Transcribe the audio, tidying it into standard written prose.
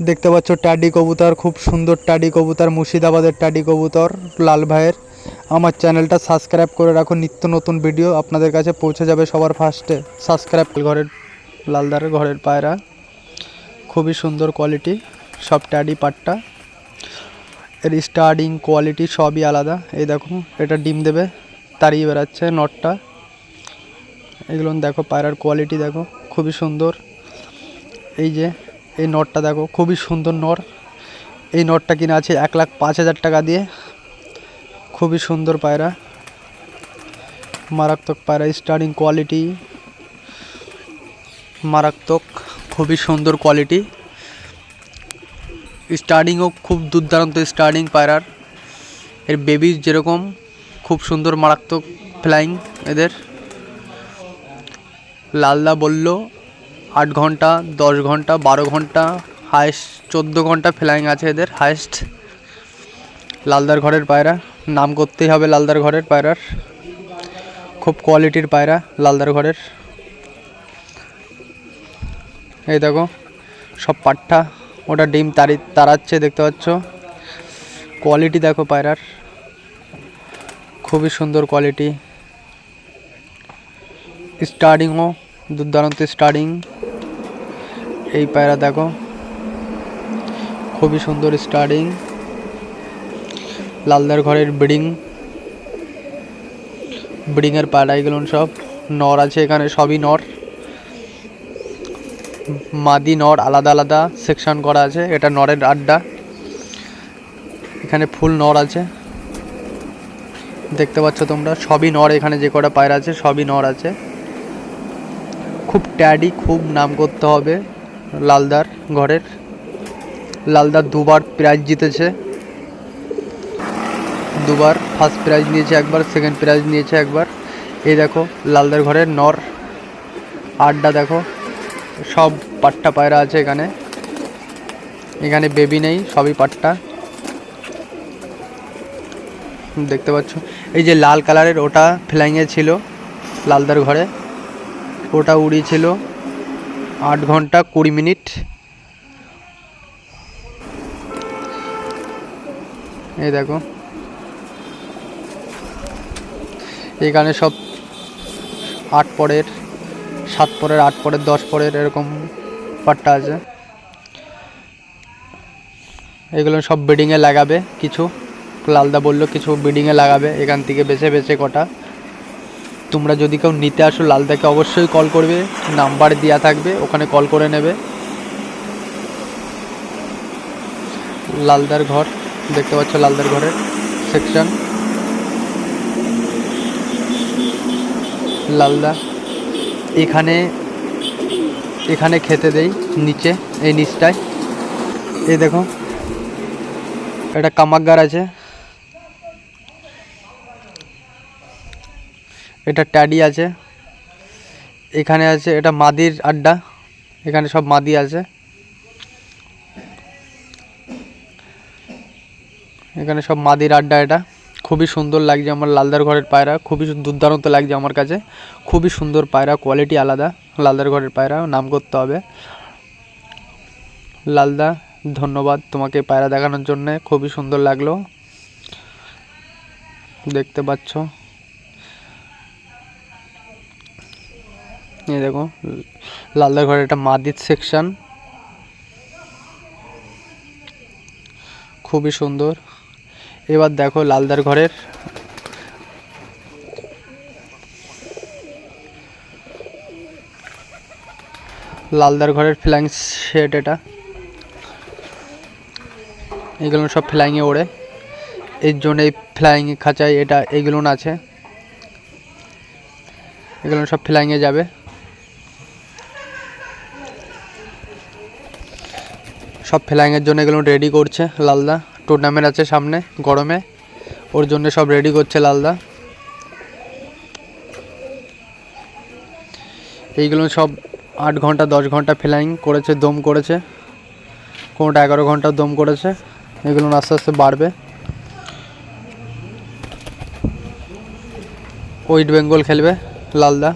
দেখতে পাচ্ছ টাডি কবুতর, খুব সুন্দর টাডি কবুতর, মুর্শিদাবাদের টাডি কবুতর লাল ভাইয়ের। আমার চ্যানেলটা সাবস্ক্রাইব করে রাখো, নিত্য নতুন ভিডিও আপনাদের কাছে পৌঁছে যাবে সবার ফার্স্টে। সাবস্ক্রাইব। ঘরের লালদার ঘরের পায়রা, খুবই সুন্দর কোয়ালিটি, সব টাডি পাট্টা। এর স্টার্টিং কোয়ালিটি সবই আলাদা। এই দেখো এটা ডিম দেবে, তাড়িয়ে বেড়াচ্ছে নটটা। এগুলো দেখো পায়রার কোয়ালিটি দেখো, খুবই সুন্দর। এই যে এই নটটা দেখো, খুবই সুন্দর নর। এই নটটা কিনা আছে 1,05,000 টাকা দিয়ে। খুবই সুন্দর পায়রা, মারাত্মক পায়রা, স্টার্টিং কোয়ালিটি মারাত্মক, খুবই সুন্দর কোয়ালিটি। স্টার্টিংও খুব দুর্দান্ত স্টার্টিং পায়রার। এর বেবি যেরকম খুব সুন্দর মারাত্মক ফ্লাইং এদের। লালদা বলল 8 ঘন্টা, 10 ঘন্টা, 12 ঘন্টা, হায়েস্ট 14 ঘন্টা ফ্লাইং আছে এদের হায়েস্ট। লালদার ঘরের পায়রা, নাম করতেই হবে লালদার ঘরের পায়রার। খুব কোয়ালিটির পায়রা লালদার ঘরের। এই দেখো সব পাট্টা, ওটা ডিম তাড়াচ্ছে দেখতে পাচ্ছ। কোয়ালিটি দেখো পায়রার, খুবই সুন্দর কোয়ালিটি। স্টার্টিংও দুর্দান্ত স্টার্টিং। এই পায়রা দেখো, খুবই সুন্দর স্টার্টিং। লালদার ঘরের ব্রিডিংয়ের পায়রা এগুলো সব। নর আছে এখানে, সবই নর। মাদি নর আলাদা আলাদা সেকশন করা আছে। এটা নরের আড্ডা, এখানে ফুল নর আছে দেখতে পাচ্ছ তোমরা। সবই নর, এখানে যে কটা পায়রা আছে সবই নর আছে। খুব ট্যাডি, খুব নাম করতে হবে লালদার ঘরের। লালদার 2বার প্রাইজ জিতেছে, 2বার ফার্স্ট প্রাইজ নিয়েছে একবার, সেকেন্ড প্রাইজ নিয়েছে একবার। এই দেখো লালদার ঘরের নর আড্ডা দেখো, সব পাট্টা পায়রা আছে এখানে। এখানে বেবি নেই, সবই পাট্টা দেখতে পাচ্ছ। এই যে লাল কালারের ওটা ফ্লাইংয়ে ছিল লালদার ঘরে, ওটা উড়িয়েছিল 8 ঘন্টা 20 মিনিট। এই দেখো এখানে সব 8 পরের, 7 পরের, 8 পরের, 10 পরের এরকম পাট্টা আছে। এগুলো সব ব্রিডিংয়ে লাগাবে কিছু, লালদা বললো কিছু ব্রিডিংয়ে লাগাবে এখান থেকে বেছে বেছে কটা। তোমরা যদি কেউ নিতে আসো লালদাকে অবশ্যই কল করবে, নাম্বার দেওয়া থাকবে, ওখানে কল করে নেবে। লালদার ঘর দেখতে পাচ্ছ, লালদার ঘরের সেকশন। লালদা এখানে খেতে দেই নিচে, এই নিচটায়। এই দেখো এটা কামাকগার আছে, এটা ট্যাডি আছে, এখানে আছে এটা মাদির আড্ডা, এখানে সব মাদি আছে। এখানে সব মাদির আড্ডা। এটা খুবই সুন্দর লাগছে আমার লালদার ঘরের পায়রা, খুবই দুর্দান্ত লাগছে আমার কাছে। খুবই সুন্দর পায়রা, কোয়ালিটি আলাদা লালদার ঘরের পায়রা, নাম করতে হবে। লালদা ধন্যবাদ তোমাকে পায়রা দেখানোর জন্যে, খুবই সুন্দর লাগলো দেখতে পাচ্ছ। এই দেখো লালদার ঘরের একটা মাদির সেকশন, খুবই সুন্দর। এবার দেখো লালদার ঘরের ফ্লাইং শেড। এটা এগুলো সব ফ্লাইংয়ে ওড়ে, এর জন্য এই ফ্লাইং খাঁচায় এটা এইগুলো আছে, এগুলো সব ফ্লাইংয়ে যাবে। সব ফ্লাইংয়ের জন্য এগুলো রেডি করছে লালদা। টুর্নামেন্ট আছে সামনে গরমে, ওর জন্য সব রেডি করছে লালদা। এইগুলো সব 8 ঘন্টা 10 ঘন্টা ফ্লাইং করেছে, দম করেছে, কোনোটা 11 ঘন্টা দম করেছে। এগুলো আস্তে আস্তে বাড়বে। ওয়েস্ট বেঙ্গল খেলবে লালদা।